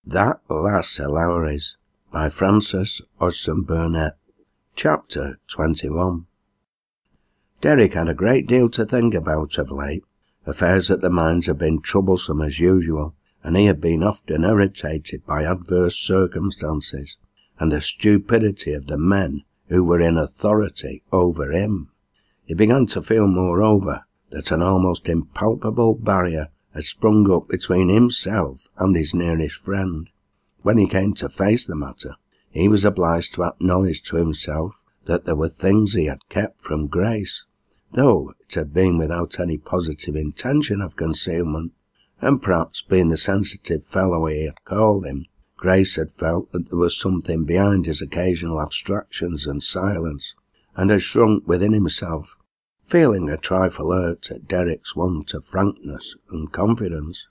That Lass at LOWRIE'S by Hodgson Burnett. Chapter 21. Derek had a great deal to think about of late. Affairs at the mines had been troublesome as usual, and he had been often irritated by adverse circumstances and the stupidity of the men who were in authority over him. He began to feel, moreover, that an almost impalpable barrier had sprung up between himself and his nearest friend. When he came to face the matter, he was obliged to acknowledge to himself that there were things he had kept from Grace, though it had been without any positive intention of concealment, and perhaps, being the sensitive fellow he had called him, Grace had felt that there was something behind his occasional abstractions and silence, and had shrunk within himself, feeling a trifle hurt at Derek's want of frankness and confidence.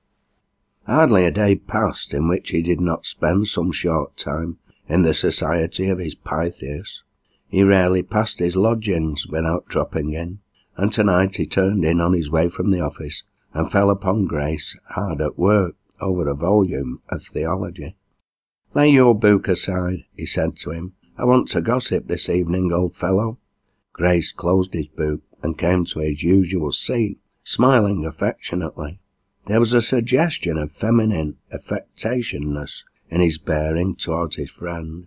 Hardly a day passed in which he did not spend some short time in the society of his Pythias. He rarely passed his lodgings without dropping in, and tonight he turned in on his way from the office and fell upon Grace hard at work over a volume of theology. "Lay your book aside," he said to him. "I want to gossip this evening, old fellow." Grace closed his book and came to his usual seat, smiling affectionately. There was a suggestion of feminine affectationness in his bearing towards his friend.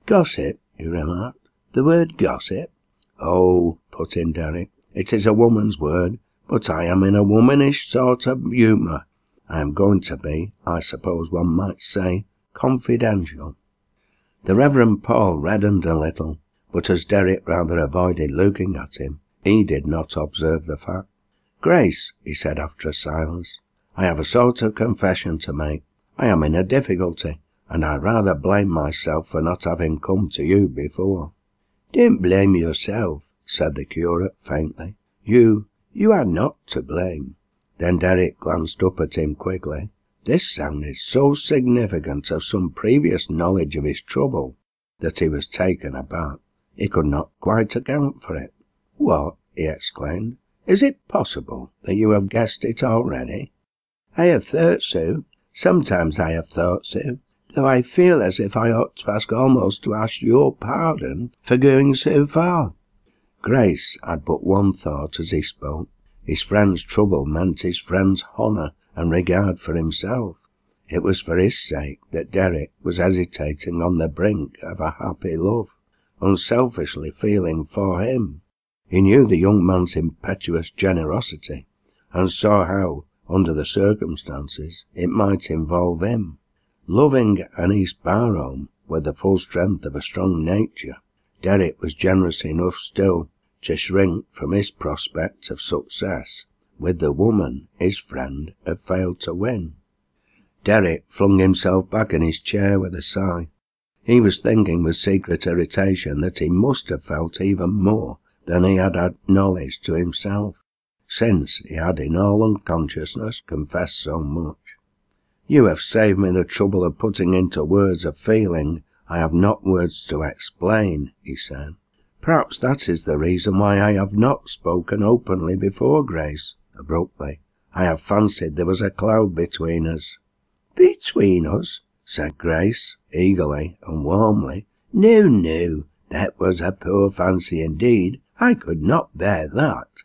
"Gossip," he remarked. "The word gossip?" "Oh," put in Derek, "it is a woman's word, but I am in a womanish sort of humour. I am going to be, I suppose one might say, confidential." The Reverend Paul reddened a little, but as Derek rather avoided looking at him, he did not observe the fact. "Grace," he said after a silence, "I have a sort of confession to make. I am in a difficulty, and I rather blame myself for not having come to you before." "Don't blame yourself," said the curate faintly. You are not to blame." Then Derek glanced up at him quickly. This sounded so significant of some previous knowledge of his trouble that he was taken aback. He could not quite account for it. "What?" he exclaimed. "Is it possible that you have guessed it already?" "I have thought so. Sometimes I have thought so, though I feel as if I ought to ask your pardon for going so far." Grace had but one thought as he spoke. His friend's trouble meant his friend's honour and regard for himself. It was for his sake that Derek was hesitating on the brink of a happy love, unselfishly feeling for him. He knew the young man's impetuous generosity, and saw how, under the circumstances, it might involve him. Loving an East Barham with the full strength of a strong nature, Derek was generous enough still to shrink from his prospect of success with the woman his friend had failed to win. Derek flung himself back in his chair with a sigh. He was thinking with secret irritation that he must have felt even more than he had acknowledged to himself, since he had in all unconsciousness confessed so much. "You have saved me the trouble of putting into words a feeling I have not words to explain," he said. "Perhaps that is the reason why I have not spoken openly before, Grace." Abruptly, "I have fancied there was a cloud between us." "Between us?" said Grace, eagerly and warmly. No, that was a poor fancy indeed. I could not bear that."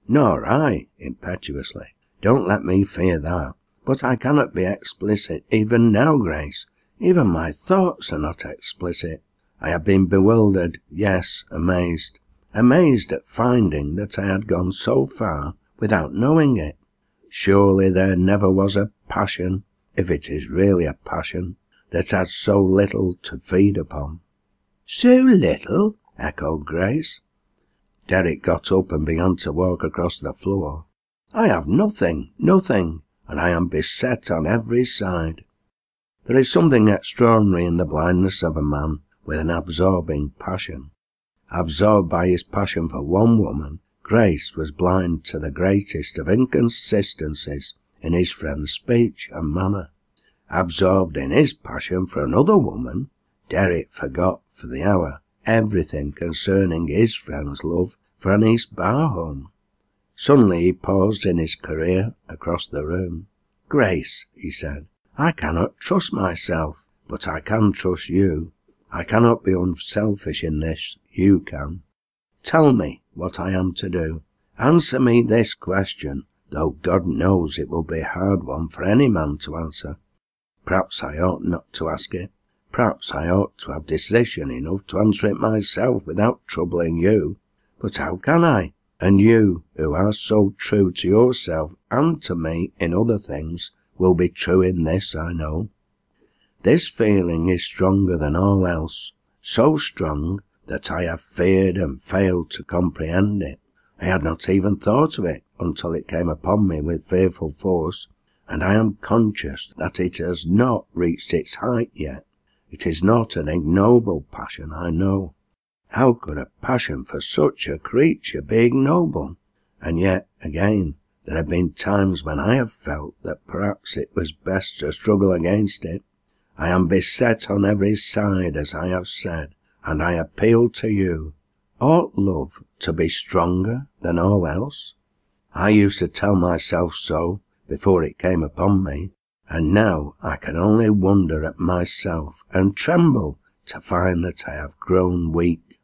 "Nor I," impetuously. "Don't let me fear that. But I cannot be explicit even now, Grace. Even my thoughts are not explicit. I have been bewildered, yes, amazed at finding that I had gone so far without knowing it. Surely there never was a passion, if it is really a passion, that had so little to feed upon." "So little?" echoed Grace. Derek got up and began to walk across the floor. "I have nothing, and I am beset on every side." There is something extraordinary in the blindness of a man with an absorbing passion. Absorbed by his passion for one woman, Grace was blind to the greatest of inconsistencies in his friend's speech and manner. Absorbed in his passion for another woman, Derek forgot for the hour everything concerning his friend's love for an East Barham. Suddenly he paused in his career across the room. "Grace," he said, I cannot trust myself, but I can trust you. I cannot be unselfish in this, you can. Tell me what I am to do. Answer me this question, though God knows it will be a hard one for any man to answer. Perhaps I ought not to ask it. Perhaps I ought to have decision enough to answer it myself without troubling you. But how can I? And you, who are so true to yourself and to me in other things, will be true in this, I know. This feeling is stronger than all else, so strong that I have feared and failed to comprehend it. I had not even thought of it until it came upon me with fearful force, and I am conscious that it has not reached its height yet. It is not an ignoble passion, I know. How could a passion for such a creature be ignoble? And yet, again, there have been times when I have felt that perhaps it was best to struggle against it. I am beset on every side, as I have said, and I appeal to you. Ought love to be stronger than all else? I used to tell myself so before it came upon me, and now I can only wonder at myself and tremble to find that I have grown weak.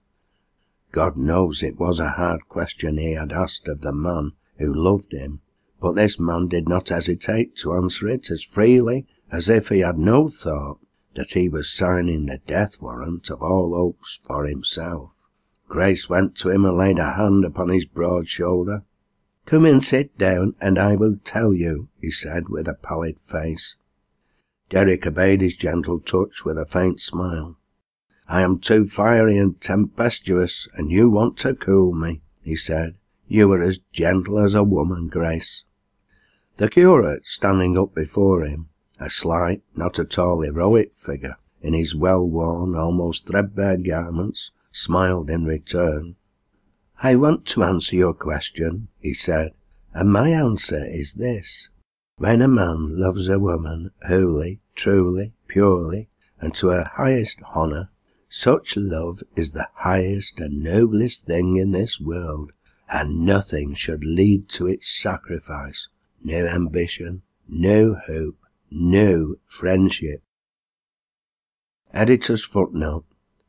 God knows it was a hard question he had asked of the man who loved him, but this man did not hesitate to answer it as freely as if he had no thought that he was signing the death warrant of all hopes for himself. Grace went to him and laid a hand upon his broad shoulder. "Come and sit down, and I will tell you," he said with a pallid face. Derek obeyed his gentle touch with a faint smile. "I am too fiery and tempestuous, and you want to cool me," he said. "You are as gentle as a woman, Grace." The curate, standing up before him, a slight, not at all heroic figure, in his well-worn, almost threadbare garments, smiled in return. "I want to answer your question," he said, "and my answer is this. When a man loves a woman wholly, truly, purely, and to her highest honour, such love is the highest and noblest thing in this world, and nothing should lead to its sacrifice, no ambition, no hope, no friendship." Editor's footnote.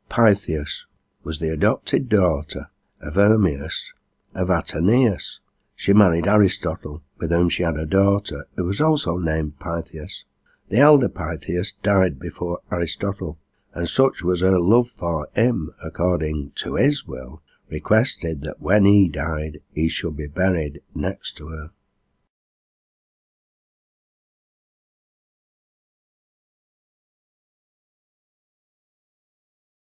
Pythias was the adopted daughter of Hermias of Ateneus. She married Aristotle, with whom she had a daughter who was also named Pythias. The elder Pythias died before Aristotle, and such was her love for him, according to his will, requested that when he died he should be buried next to her.